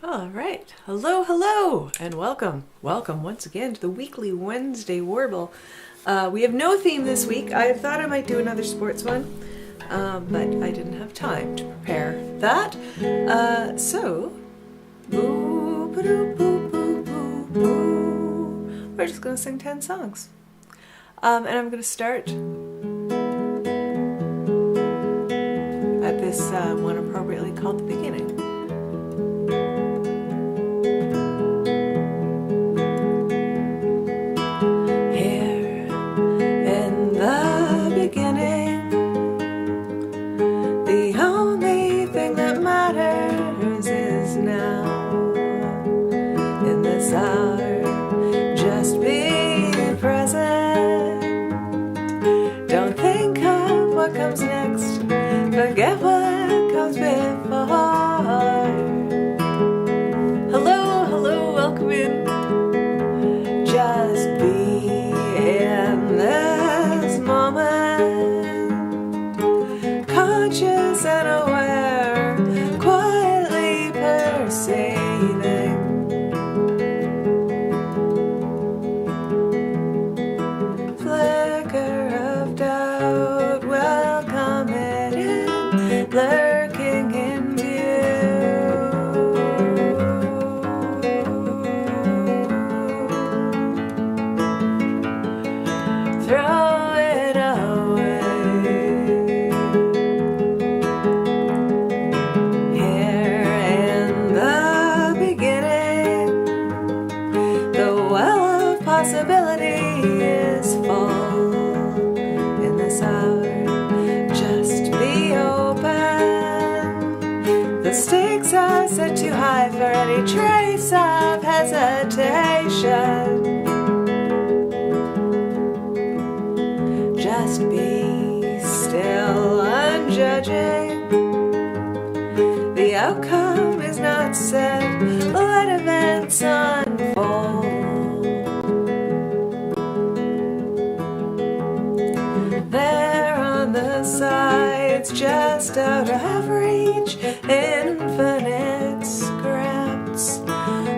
All right. Hello, hello, and welcome. Welcome once again to the weekly Wednesday Warble. We have no theme this week. I thought I might do another sports one, but I didn't have time to prepare that. So, we're just going to sing 10 songs. And I'm going to start at this one appropriately called The Beginning. Here in the beginning, the only thing that matters is now. In this hour, just be present. Don't think of what comes next. Forget what comes before. Hello, hello, welcome in. Just be in this moment, conscious and aware, quietly perceiving. Flicker of doubt, welcome it in, lurking in view. Throw it away. Here in the beginning, the well of possibility is full. In this hour, just be open. The stakes are set too high for any trace of hesitation. Just be still, unjudging. The outcome is not set. Let events unfold. There on the sides, just out of reach, infinite scraps.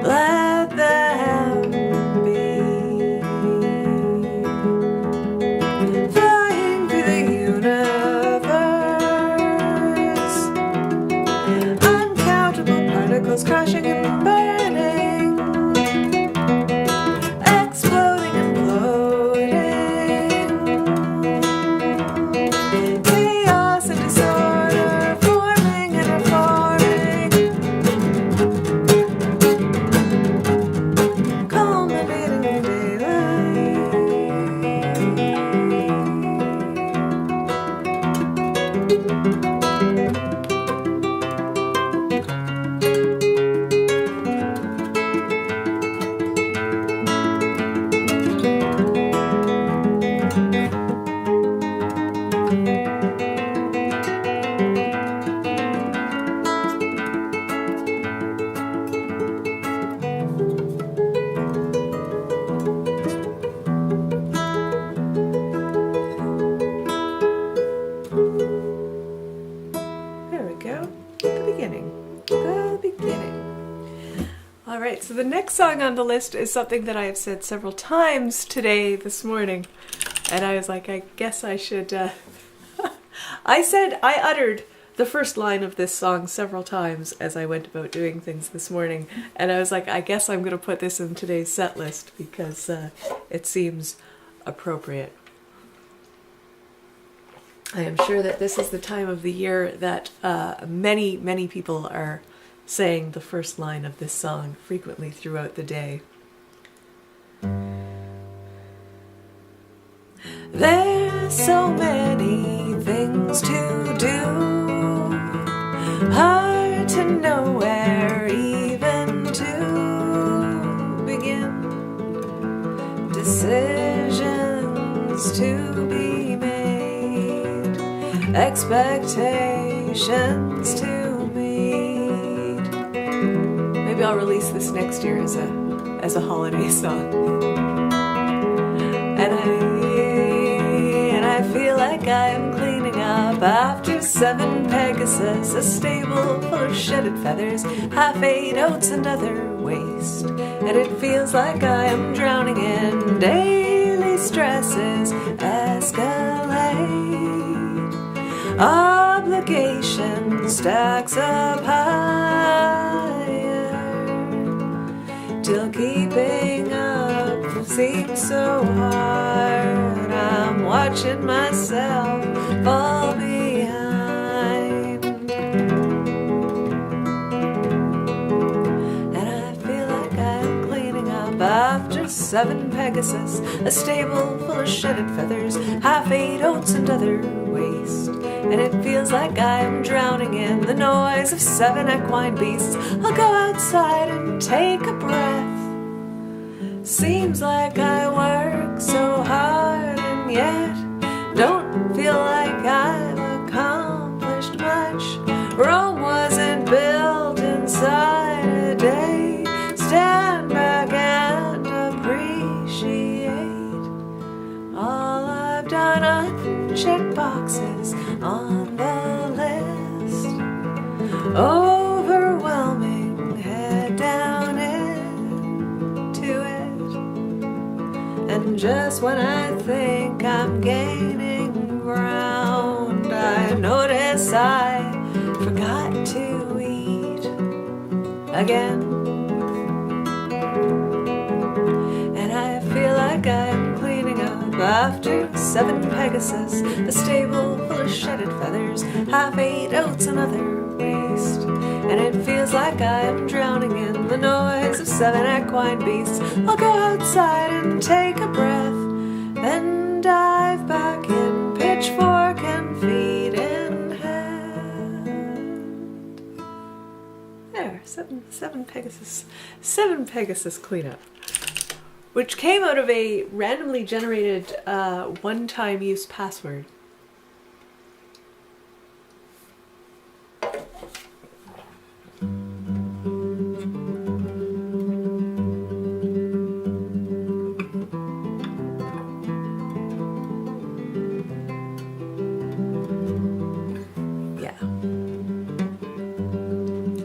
Let them be. Flying through the universe, uncountable particles crashing and burning, exploding and bloating, chaos and disorder, forming and reforming, culminating in daylight. There we go. The beginning. The beginning. All right, so the next song on the list is something that I have said several times today, this morning. And I was like, I guess I should... I uttered the first line of this song several times as I went about doing things this morning. And I was like, I guess I'm going to put this in today's set list because it seems appropriate. I am sure that this is the time of the year that many, many people are saying the first line of this song frequently throughout the day. There's so many things to do, hard to know where even to begin. Decisions to be made, expectations to meet. Maybe I'll release this next year as a holiday song. And I feel like I'm cleaning up up after 7 Pegasus, a stable full of shedded feathers, half-ate oats and other waste. And it feels like I am drowning in daily stresses escalate. Obligation stacks up higher, till keeping up seems so hard. I'm watching myself fall behind, and I feel like I'm cleaning up after 7 Pegasus, a stable full of shedded feathers, half-ate oats and other waste. And it feels like I'm drowning in the noise of 7 equine beasts. I'll go outside and take a breath. Seems like I work so hard and yet don't feel like I've accomplished much. Rome wasn't built inside a day. Stand back and appreciate all I've done. Unchecked boxes on the list. Overwhelming, head down into it. And just when I think I'm gaining ground, I notice I forgot to eat again. And I feel like I'm cleaning up after 7 Pegasus, a stable full of shedded feathers, half-ate oats and other waste. And it feels like I am drowning in the noise of 7 equine beasts. I'll go outside and take a breath, then dive back in, pitchfork and feet in hand. There, seven Pegasus cleanup, which came out of a randomly generated one-time use password.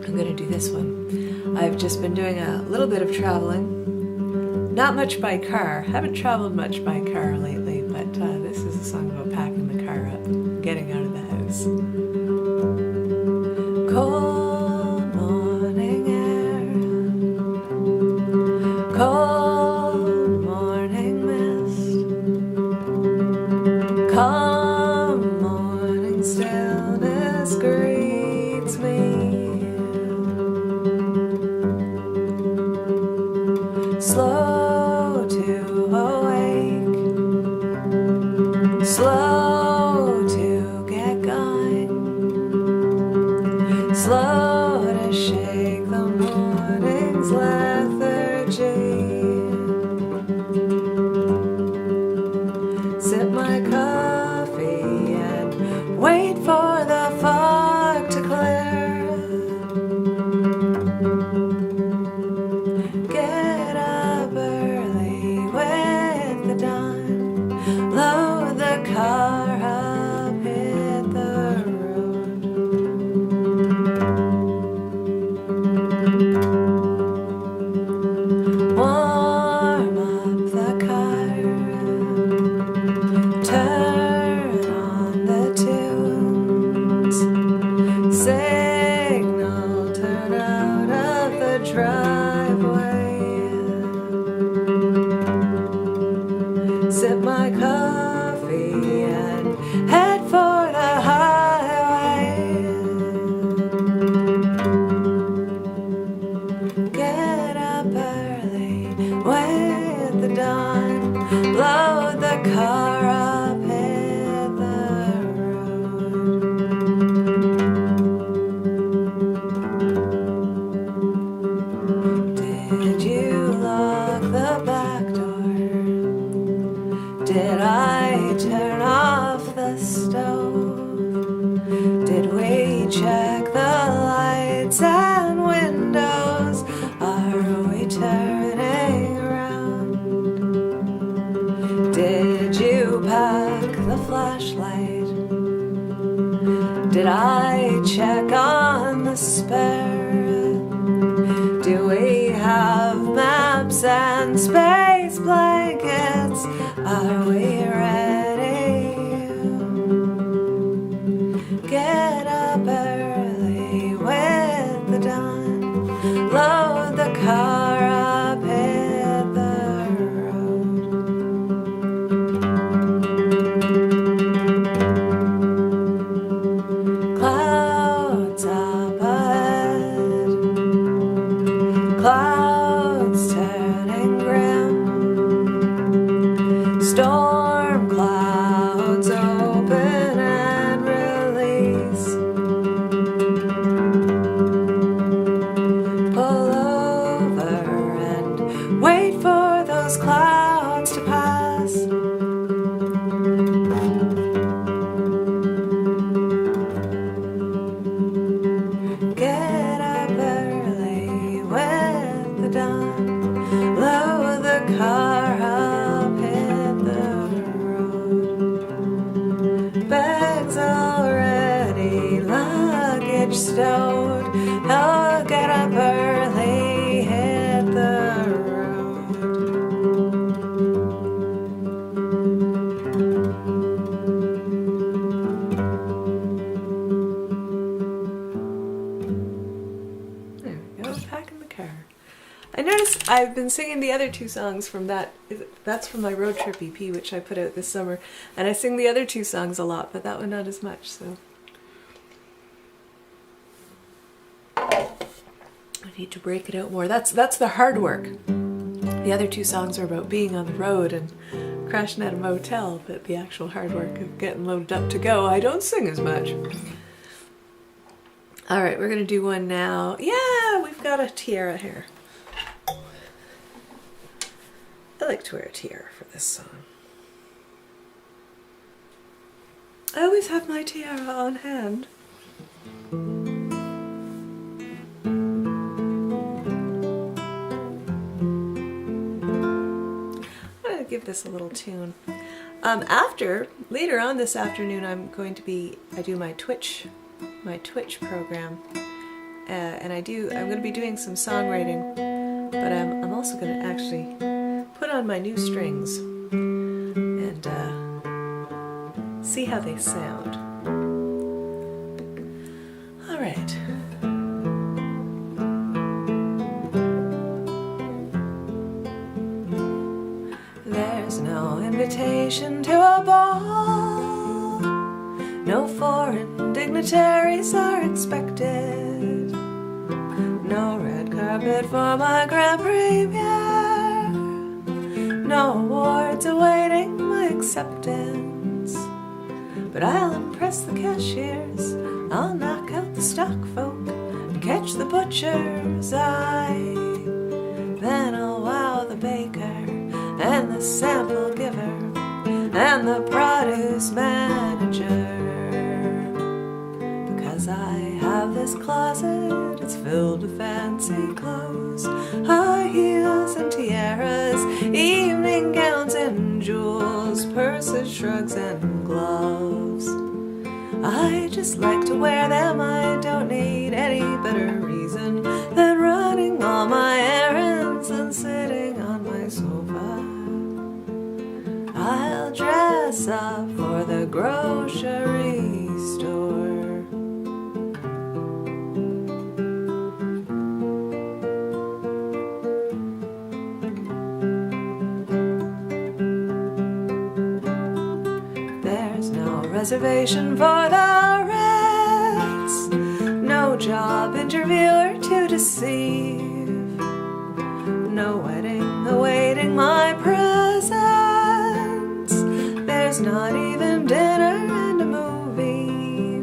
I'm gonna do this one. I've just been doing a little bit of traveling. Not much by car. Haven't traveled much by car lately, but this is a song about packing the car up, getting out of the house. Cold morning air, cold morning mist, calm morning stillness greets me. Slow to awake, slow to get going, slow to shake the morning's lethargy. Sip my coffee and wait for the fog to clear. Get up early with the dawn, load the car up, hit the road. Warm up the car, turn on the tunes, signal turn out of the driveway. Sip my coffee and head for the highway. Get up early with the dawn, load the car up, hit the road. Did you lock the back door? Did I turn off the stove? Did we check the lights and windows? Are we turning around? Did you pack the flashlight? Did I check on the spare? Do we have maps and space blankets? Are we ready? Get up early with the dawn. Load the car up, hit the road. Clouds up ahead, clouds turning grim, storm clouds open and release. Pull over and wait for those clouds to pass. Get up early with the dawn. Load the car up, hit the road. Bags already, luggage stowed. Oh, get up early, hit the road. There we go, packing the car. I noticed I've been singing the other two songs from that's from my road trip EP, which I put out this summer, and I sing the other two songs a lot, but that one not as much, so I need to break it out more. That's the hard work. The other two songs are about being on the road and crashing at a motel, but the actual hard work of getting loaded up to go, I don't sing as much. All right, we're gonna do one now. Yeah, we've got a tiara here. I like to wear a tiara for this song. I always have my tiara on hand. I'm gonna give this a little tune. Later on this afternoon, I do my Twitch program, and I'm going to be doing some songwriting, but I'm also going to actually put on my new strings and see how they sound. All right. There's no invitation to a ball. No foreign dignitaries are expected. No red carpet for my grand premiere. No awards awaiting my acceptance. But I'll impress the cashiers, I'll knock out the stock folk, and catch the butcher's eye. Then I'll wow the baker, and the sample giver, and the produce manager. Because I have this closet, it's filled with fancy clothes, high heels and tiaras, evening gowns and jewels, purses, shrugs and gloves. I just like to wear them, I don't need any better reason than running all my errands and sitting on my sofa. I'll dress up for the grocery store. There's no reservation for the Ritz, no job interviewer to deceive, no wedding awaiting my presents. There's not even dinner and a movie.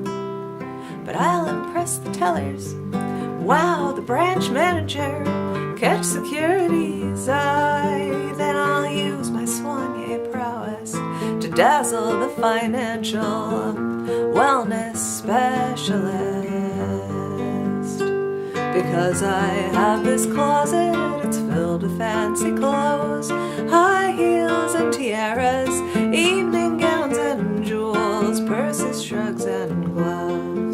But I'll impress the tellers, wow the branch manager, catch security's eye. Then I'll use my soigné prowess to dazzle the financial wellness specialist. Because I have this closet, it's filled with fancy clothes, high heels and tiaras, evening gowns and jewels, purses, shrugs and gloves.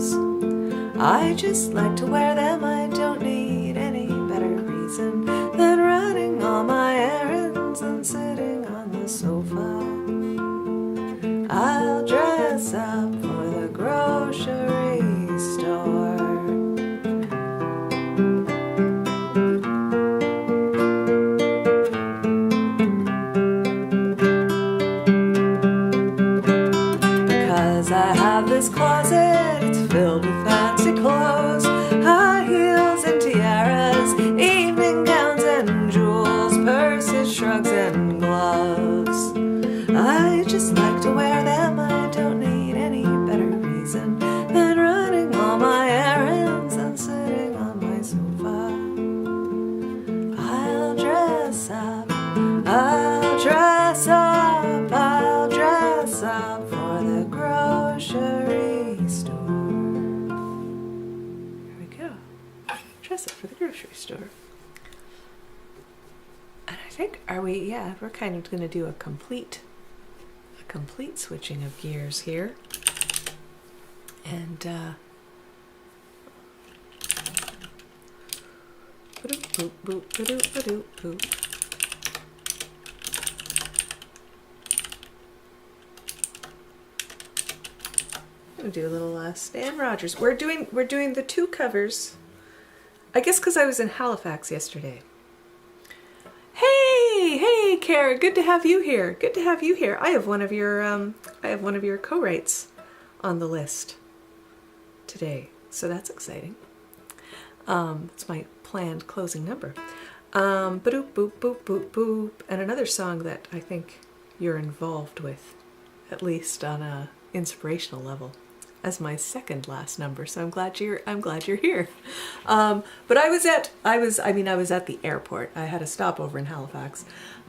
I just like to wear them. I don't need any better reason than running all my errands and sitting on the sofa. I'll dress up for the grocery store. 'Cause I have this closet, it's filled with fancy clothes, high heels and tiaras, evening gowns and jewels, purses, shrugs and gloves. I just like to wear them. I don't need any better reason than running all my errands and sitting on my sofa. I'll dress up, I'll dress up, I'll dress up for the grocery store. There we go. Dress up for the grocery store. And I think, we're kind of going to do a complete switching of gears here. And boop, boop, ba-doop, ba-doop, boop. I'm gonna do a little Stan Rogers. We're doing the two covers. I guess because I was in Halifax yesterday. Hey, Kara, good to have you here. Good to have you here. I have one of your co-writes on the list today, so that's exciting. It's my planned closing number. Ba-doop, boop, boop, boop, boop, and another song that I think you're involved with, at least on a inspirational level, as my second last number. So I'm glad you're here. But I was at the airport. I had a stopover in Halifax,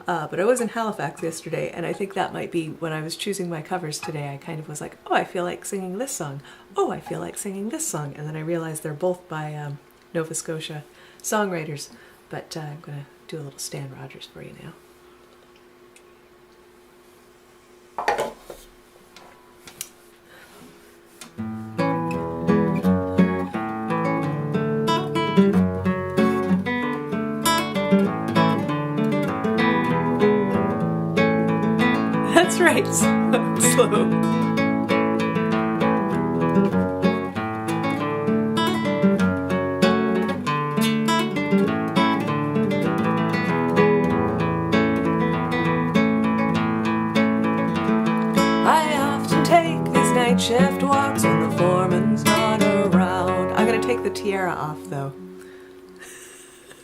but I was in Halifax yesterday, and I think that might be when I was choosing my covers today. I kind of was like, oh, I feel like singing this song. Oh, I feel like singing this song, and then I realized they're both by Nova Scotia songwriters. But I'm gonna do a little Stan Rogers for you now. That's right, slow. Shift walks when the foreman's not around. I'm gonna take the tiara off though.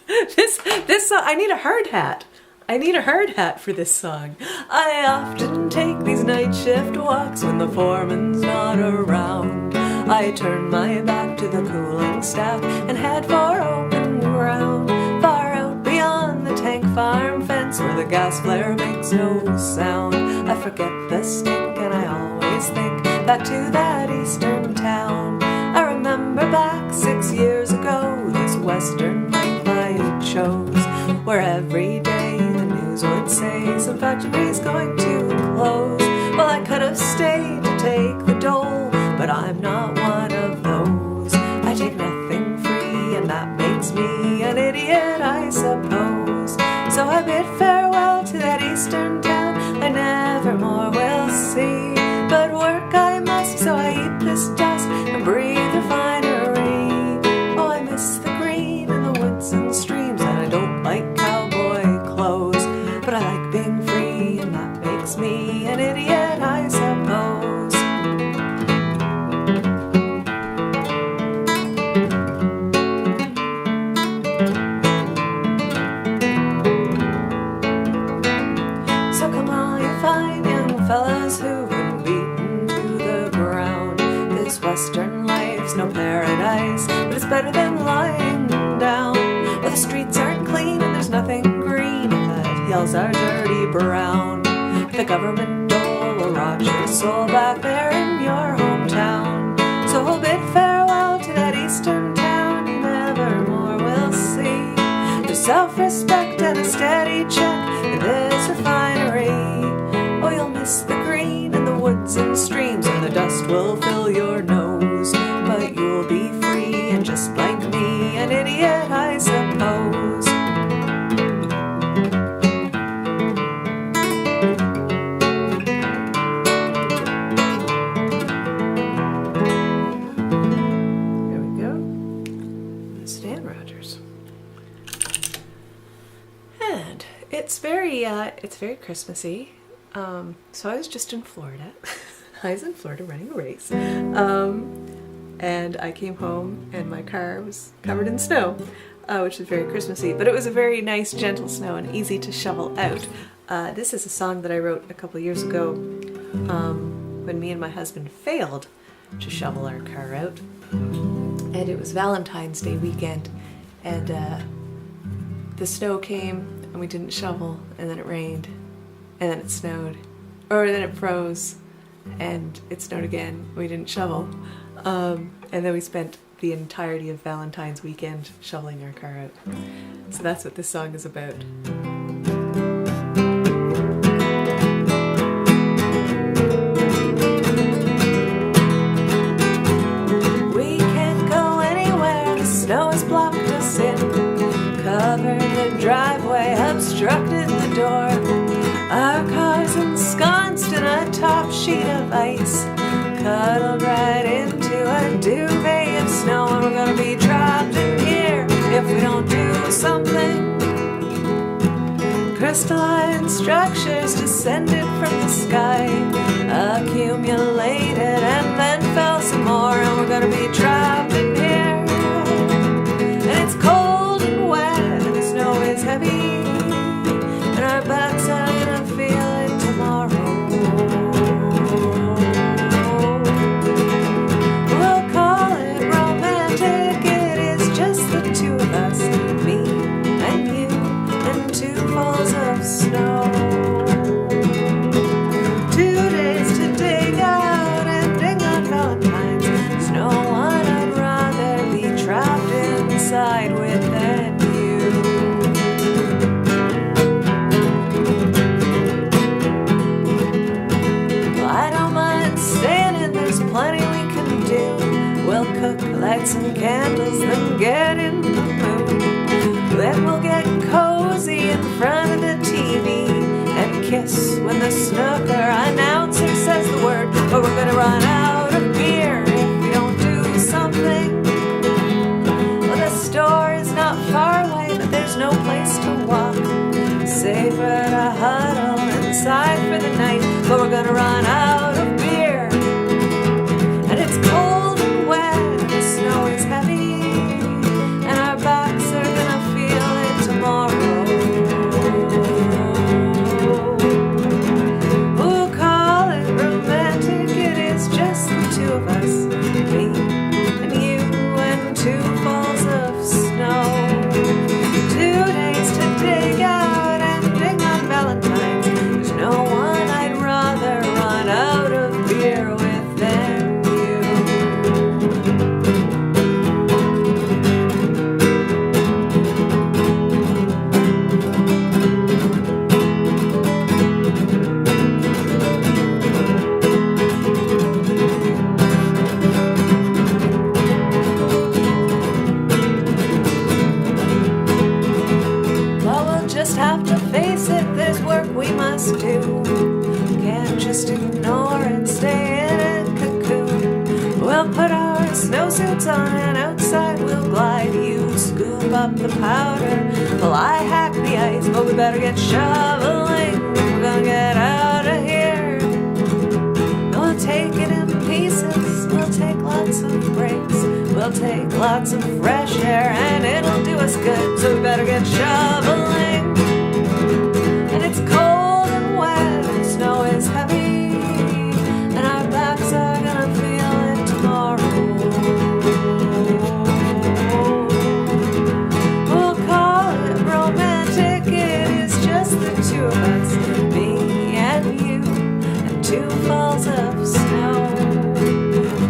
This song, I need a hard hat. I need a hard hat for this song. I often take these night shift walks when the foreman's not around. I turn my back to the cooling stack and head for open ground, far out beyond the tank farm fence where the gas flare makes no sound. I forget the stink and I always think back to that eastern town. I remember back 6 years ago, this western life I chose, where every day the news would say some factory's going to close. Well, I could have stayed to take the dole, but I'm not one of those. I take nothing free, and that makes me an idiot, I suppose. So I bid farewell to that eastern town I never more will see. But work I must, so I eat this dust and breathe refinery. Oh, I miss the green and the woods and streams, and I don't like cowboy clothes. But I like being free, and that makes me an idiot, I suppose. So come on, you fine young fellas who've been beaten to the ground. This western life's no paradise, but it's better than lying down, where the streets aren't clean and there's nothing green, and the hills are dirty brown. The government dole will rot your soul back there in your hometown. So we'll bid farewell to that eastern town you never more will see. There's self-respect and a steady check in this refinery. Oh, you'll miss the green and the woods and streams, and the dust will fill your nose, but you'll be free, very Christmassy. So I was just in Florida. I was in Florida running a race. And I came home and my car was covered in snow, which is very Christmassy. But it was a very nice, gentle snow and easy to shovel out. This is a song that I wrote a couple of years ago when me and my husband failed to shovel our car out. And it was Valentine's Day weekend. And the snow came and we didn't shovel, and then it rained, and then it snowed, or then it froze, and it snowed again. We didn't shovel, and then we spent the entirety of Valentine's weekend shoveling our car out. So that's what this song is about. We can't go anywhere, the snow has blocked us in, covered the driveway, obstructed the door. Our car's ensconced in a top sheet of ice, cuddled right into a duvet of snow. And we're gonna be trapped in here if we don't do something. Crystalline structures descended from the sky, accumulated and then fell some more. And we're gonna be trapped in here, and it's cold and wet and the snow is heavy, and our backs are gonna feel it tomorrow. We'll call it romantic, it is just the two of us, me and you, and 2 falls of snow. 2 days to dig out and dig on Valentine's. There's no one I'd rather be trapped inside with than you. Well, I don't mind staying in, there's plenty we can do. We'll cook, light some candles, then get in the mood. Then we'll get cozy in front of the TV and kiss when the snooker announcer says the word. But we're gonna run out of beer if we don't do something. Well, the store is not far away, but there's no place to walk. Safer to huddle inside for the night. But we're gonna run out of beer, and it's cold and wet, and the snow is heavy, and our backs are gonna feel it tomorrow. We'll call it romantic, it is just the two of us, me and you, and 2 falls of snow. 2 days to dig out and dig on Valentine's. There's no one I'd rather run out of beer with than you. Well, we'll just have to face it, there's work we must do. Can't just ignore and stay in a cocoon. We'll put our snowsuits on and outside we'll glide. You scoop up the powder while I hack the ice. But we better get shoveling if we're gonna get out of here. And we'll take it in pieces, we'll take lots of breaks, we'll take lots of fresh air, and it'll do us good. So we better get shoveling. And it's cold and wet, and the snow is heavy, and our backs are gonna feel it tomorrow. We'll call it romantic, it is just the two of us, me and you, and 2 falls of snow.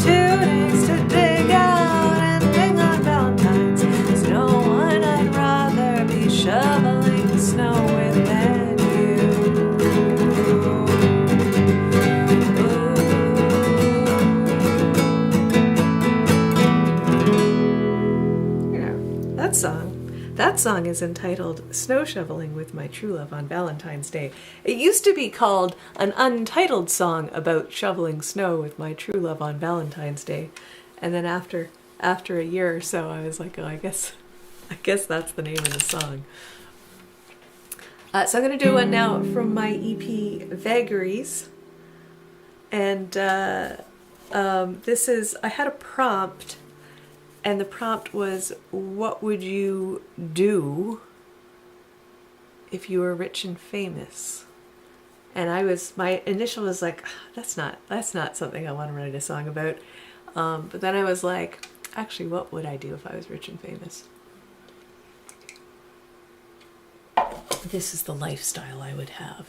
2 days to dig out and dig on Valentine's. There's no one I'd rather be shoveling snow with than you. Yeah, that song is entitled Snow Shoveling with My True Love on Valentine's Day. It used to be called an untitled song about shoveling snow with my true love on Valentine's Day. And then after a year or so, I was like, oh, I guess that's the name of the song. So I'm going to do one now from my EP Vagaries. And this is, I had a prompt, and the prompt was, what would you do if you were rich and famous? And my initial was like, that's not something I want to write a song about. But then I was like, actually, what would I do if I was rich and famous? This is the lifestyle I would have.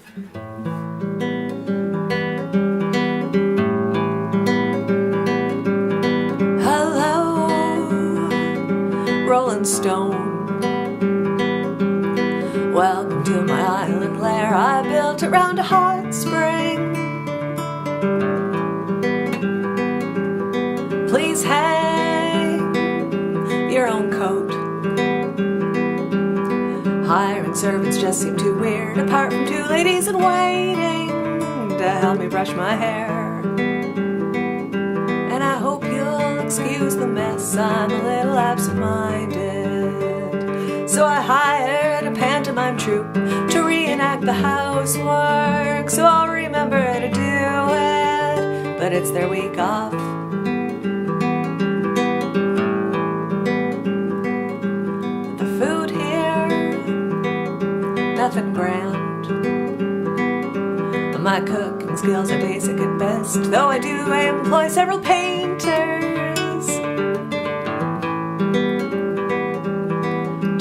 Hello, Rolling Stone. Welcome to my island lair. I built around a hot spring. Please hang your own coat. Hiring servants just seem too weird, apart from two ladies in waiting to help me brush my hair. And I hope you'll excuse the mess, I'm a little absent-minded. So I hired a pantomime troupe to reenact the housework, so I'll remember to do it, but it's their week off. Nothing grand. My cooking skills are basic at best, though I do employ several painters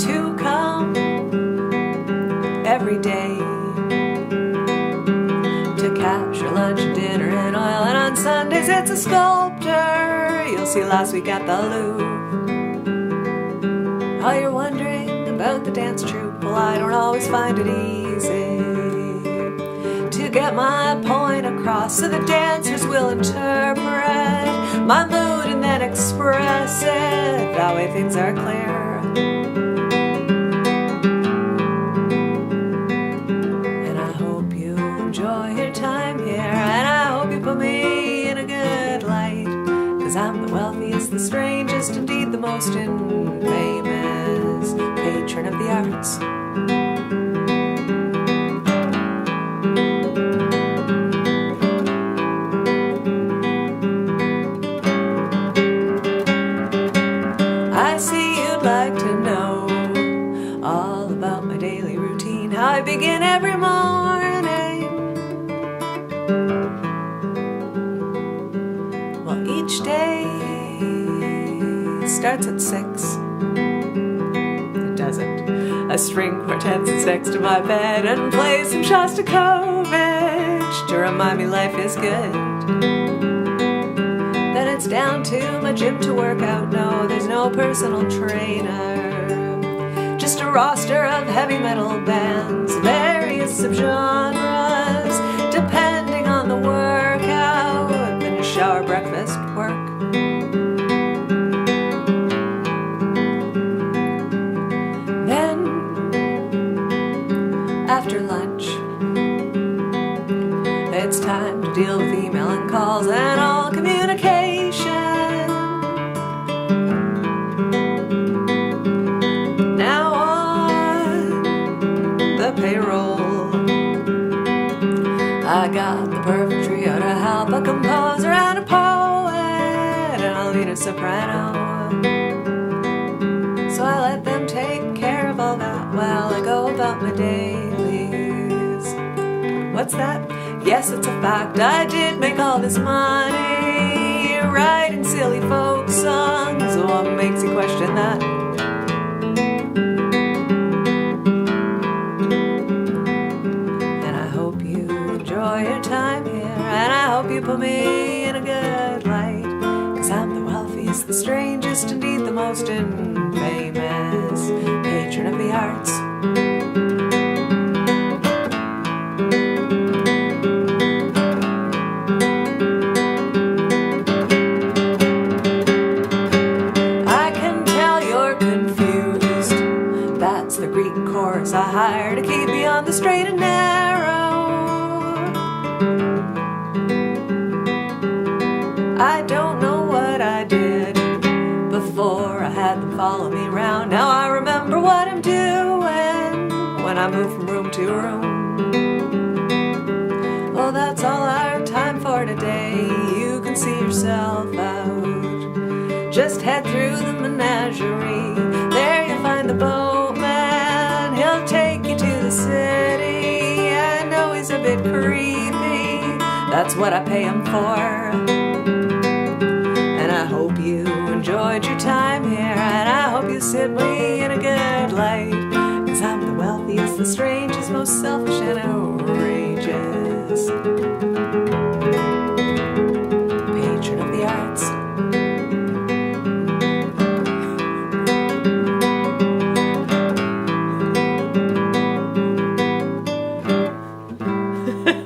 to come every day to capture lunch and dinner in oil, and on Sundays it's a sculptor you'll see last week at the Louvre. Oh, you're wondering about the dance troupe? Well, I don't always find it easy to get my point across, so the dancers will interpret my mood and then express it. That way things are clear. And I hope you enjoy your time here, and I hope you put me in a good light, 'cause I'm the wealthiest, the strangest, indeed the most infamous patron of the arts. I see you'd like to know all about my daily routine, how I begin every morning. Well, each day starts at 6. A string quartet sits next to my bed and plays some Shostakovich to remind me life is good. Then it's down to my gym to work out. No, there's no personal trainer, just a roster of heavy metal bands, various subgenres, depending on the workout. Then a shower, breakfast, work. After lunch, it's time to deal with email and calls and all communication. Now on the payroll, I got the perfect trio to help, a composer and a poet, and I'll need a soprano. So I let them take care of all that while I go about my dailies. What's that? Yes, it's a fact, I did make all this money writing silly folk songs. What makes you question that? And I hope you enjoy your time here, and I hope you put me in a good light, 'cause I'm the wealthiest, the strangest, indeed the most infamous patron of the arts. The Greek chorus I hired to keep me on the straight and narrow. I don't know what I did before I had them follow me around. Now I remember what I'm doing when I move from room to empty room. Oh, that's all our time for today. You can see yourself out. Just head through the menagerie. There you'll find the boatman. He'll take you to the city. I know he's a bit creepy. That's what I pay him for. And I hope you enjoyed your time here. And I hope you sit me in a good light. 'Cause I'm the wealthiest, the strangest, most selfish and outrageous patron of the arts.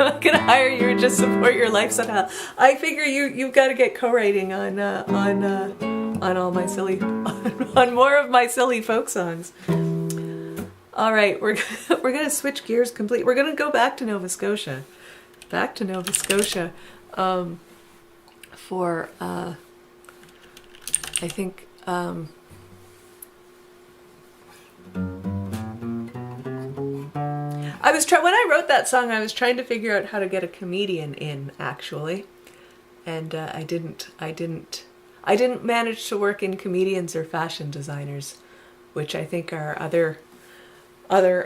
I'm gonna hire you and just support your life somehow. I figure you've got to get co-writing on all my silly on more of my silly folk songs. All right, we're gonna switch gears completely. We're gonna go back to Nova Scotia, for I think when I wrote that song, I was trying to figure out how to get a comedian in, actually, and I didn't manage to work in comedians or fashion designers, which I think are other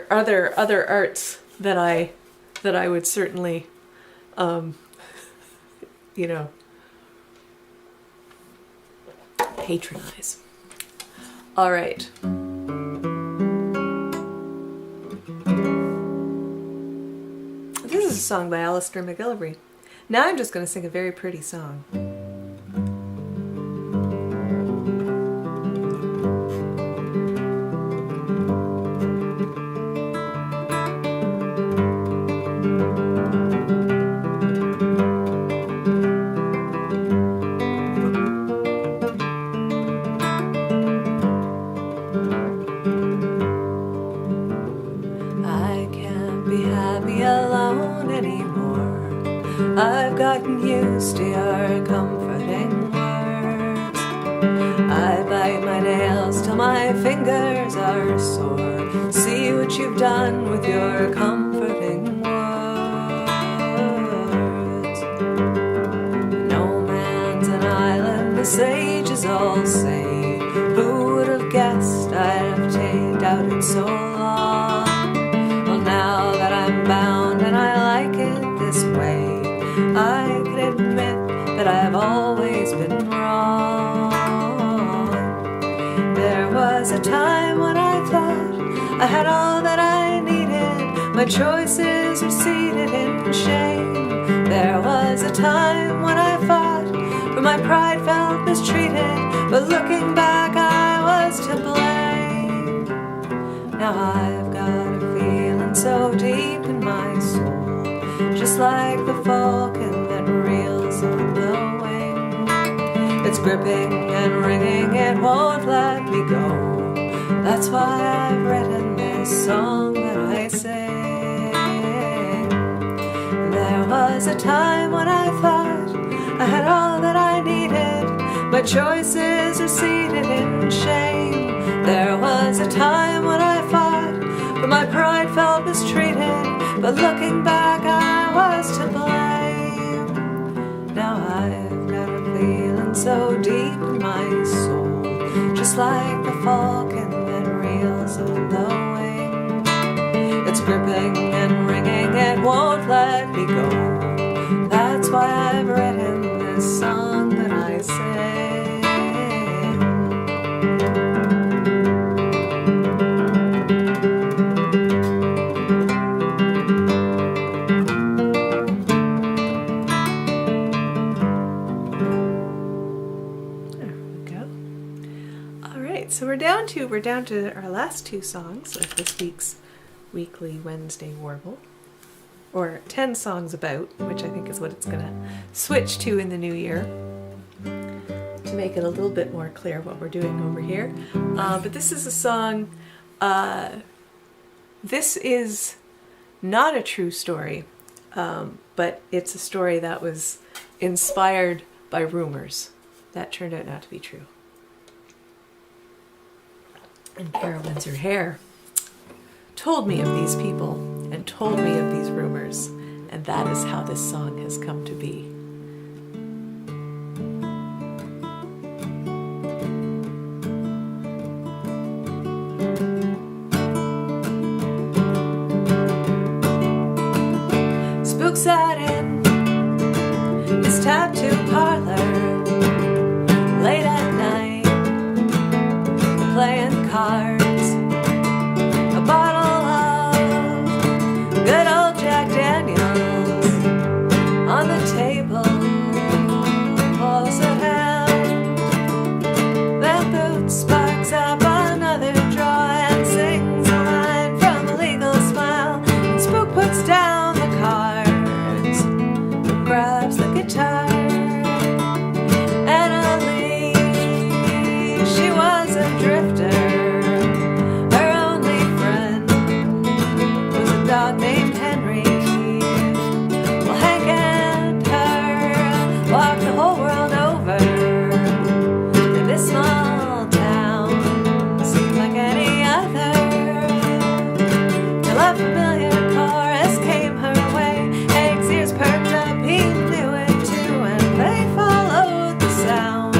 arts that I would certainly patronize. All right. This is a song by Alistair McGillivray. Now I'm just going to sing a very pretty song. I've gotten used to your comforting words. I bite my nails till my fingers are sore. See what you've done with your comforting words. No man's an island, the sages all say. Who would have guessed I'd have doubted so long? Well, now that I'm bound and I like it this way, I can admit that I've always been wrong. There was a time when I thought I had all that I needed. My choices were seated in shame. There was a time when I fought, but my pride felt mistreated. But looking back, I was to blame. Now I've got a feeling so deep in my soul, just like the falcon that reels on the wing. It's gripping and ringing, it won't let me go. That's why I've written this song that I sing. There was a time when I thought I had all that I needed. My choices are seated in shame. There was a time when I fought, but my pride felt mistreated. But looking back, I was to blame. Now I've got a feeling so deep in my soul, just like the falcon that reels on the wing. It's gripping and ringing, it won't let me go. That's why I've written this song that I sing. So we're down to our last two songs of this week's weekly Wednesday Warble, or 10 songs about, which I think is what it's going to switch to in the new year to make it a little bit more clear what we're doing over here. But this is a song, this is not a true story, but it's a story that was inspired by rumors that turned out not to be true. And Carol Windsor Hare told me of these people and told me of these rumors, and that is how this song has come to be. Spook sat in his tattoo parlor late at night, playing cards, a bottle of good old Jack Daniels on the table close at hand. Then Boots sparks up another drawer and sings a line from a legal smile, and Spook puts down the cards and grabs the guitar. She was a drifter. Her only friend was a dog named Henry. Well, Hank and her walked the whole world over, and this small town seemed like any other, till a familiar chorus came her way. Hank's ears perked up, he knew it too, and they followed the sound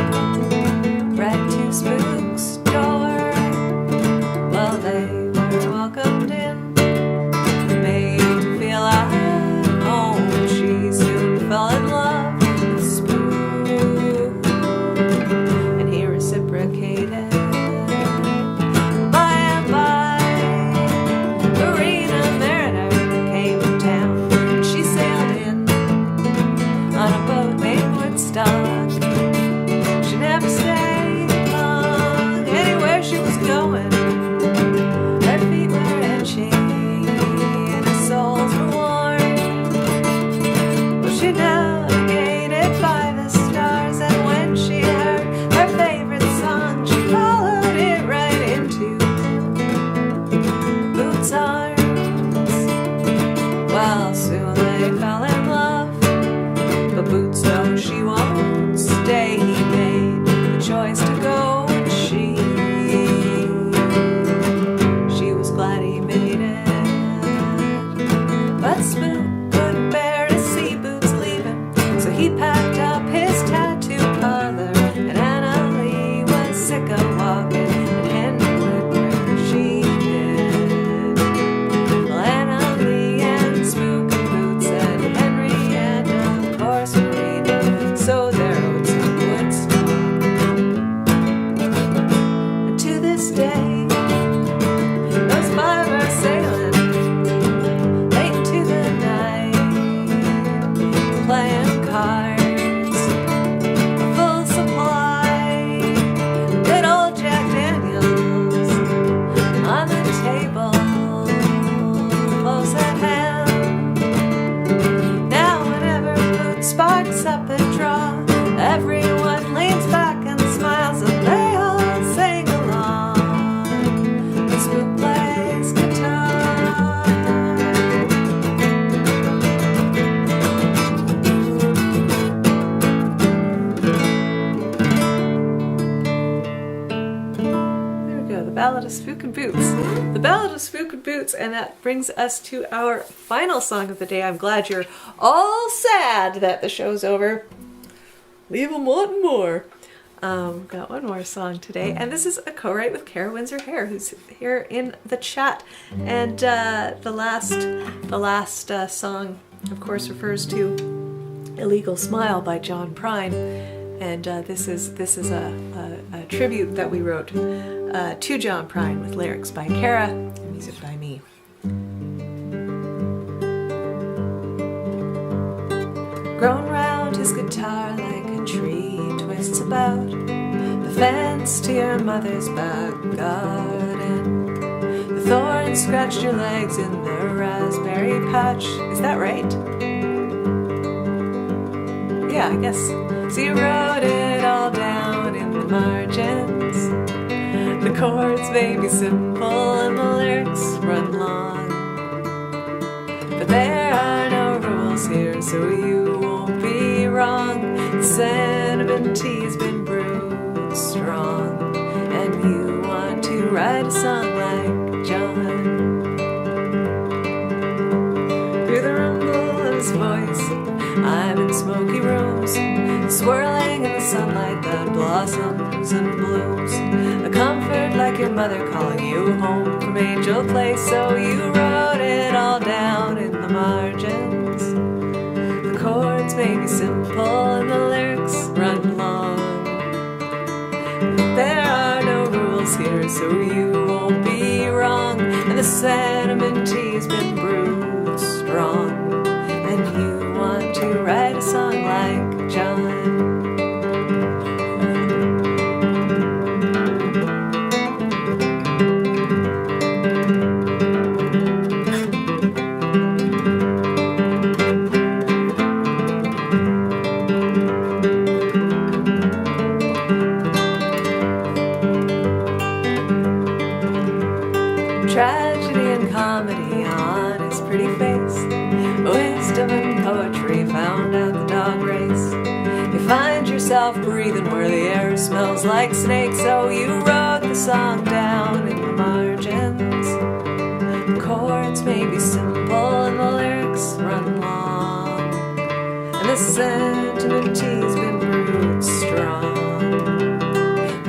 right to Spook's door. Well, they were welcomed in, made to feel at home. She soon fell in love with Spook, and he reciprocated. By and by, Marina Mariner came to town, and she sailed in on a boat named Woodstock. She never stayed long anywhere she was going. Her feet were itchy and her soles were worn. Well, she navigated by the stars, and when she heard her favorite song, she followed it right into Boots' arms. Well, soon they fell in love, but Boots knows she won't stay. He made the choice to go, and she was glad he made it. But Spook couldn't bear to see Boots leaving, so he packed up his tattoo parlor, and Anna Lee was sick of walking, and Henry went where she did. Well, Anna Lee and Spook and Boots and Henry and of course Marina, so their roads some Woodstock. And to this day, those five are sailing late into the night, playing cards, a full supply, good old Jack Daniels on the table close at hand. Now whenever Boots sparks up a draw, everyone leans back and smiles, and they all sing along. The Spook plays guitar. There we go, the Ballad of Spook and Boots. The Ballad of Spook and Boots, and that brings us to our final song of the day. I'm glad you're all sad that the show's over. Leave 'em wanting more. Got one more song today, and this is a co-write with Kara Windsor-Hare, who's here in the chat. And the last song, of course, refers to "Illegal Smile" by John Prine, and this is a tribute that we wrote to John Prine with lyrics by Kara and music by me. Grown round his guitar like a tree twists about the fence to your mother's back garden. The thorns scratched your legs in the raspberry patch. Is that right? Yeah, I guess. So you wrote it all down in the margins. The chords may be simple and the lyrics run long, but there are no rules here, so you won't be wrong. The cinnamon tea's been brewed strong, and you want to write a song like John. I'm in smoky rooms, swirling in the sunlight that blossoms and blooms. A comfort like your mother calling you home from Angel Place, so you wrote it all down in the margins. The chords may be simple and the lyrics run long. There are no rules here, so you won't be wrong. And the sentiment tea's been brewed strong. And you want to write a song like John. Tragedy and comedy on his pretty face, wisdom and poetry found at the dog race. You find yourself breathing where the air smells like snakes, so you wrote the song down in the margins. The chords may be simple and the lyrics run long, and the sentiment tea's been brewed strong.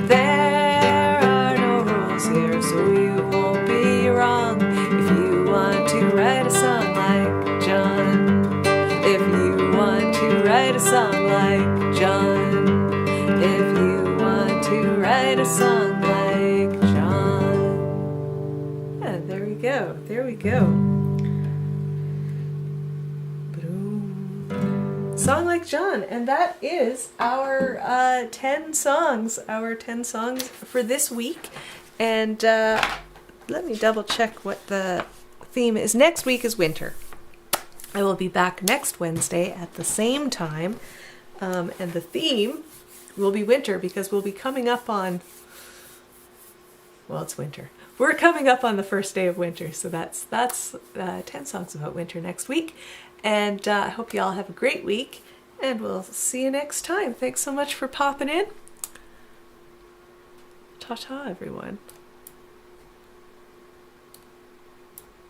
There are no rules here, so you won't be wrong if you want to write a song like John. If you want to write a song like John. If you want to write a song like John. Yeah, there we go. There we go. Boom. Song like John. And that is our 10 songs. Our 10 songs for this week. And let me double check what the theme is. Next week is winter. I will be back next Wednesday at the same time. And the theme will be winter because we'll be coming up on, well, it's winter. We're coming up on the first day of winter. So that's 10 songs about winter next week. And I hope you all have a great week. And we'll see you next time. Thanks so much for popping in. Ta-ta, everyone.